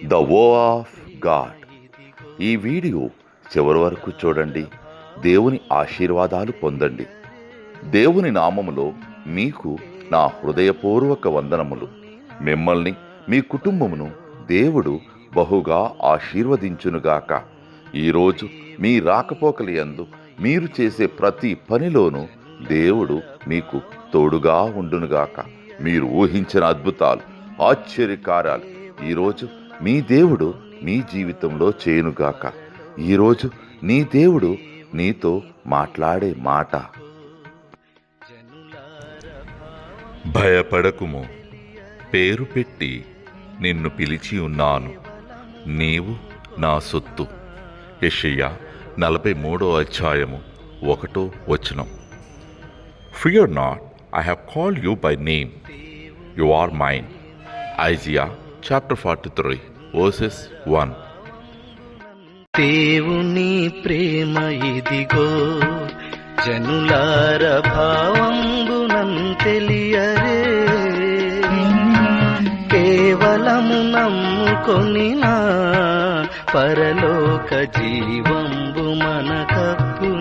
The వో of God. ఈ video చివరి వరకు చూడండి. దేవుని ఆశీర్వాదాలు పొందండి. దేవుని నామములో మీకు నా హృదయపూర్వక వందనములు. మిమ్మల్ని మీ కుటుంబమును దేవుడు బహుగా ఆశీర్వదించునుగాక. ఈరోజు మీ రాకపోకలి యందు మీరు చేసే ప్రతి పనిలోనూ దేవుడు మీకు తోడుగా ఉండునుగాక. మీరు ఊహించిన అద్భుతాలు, ఆశ్చర్యకార్యాలు ఈరోజు మీ దేవుడు మీ జీవితంలో చేయునుగాక. ఈరోజు నీ దేవుడు నీతో మాట్లాడే మాట, భయపడకుము, పేరు పెట్టి నిన్ను పిలిచి ఉన్నాను, నీవు నా సొత్తు. యెషయా 43:1. Fear not, I have called you by name, you are mine. Isaiah chapter 43:1. దేవుని ప్రేమ ఇదిగో, జనులార భావంబునం తెలియరే. కేవలము నమ్ముకొనిన పరలోక జీవంబు మనకప్పును.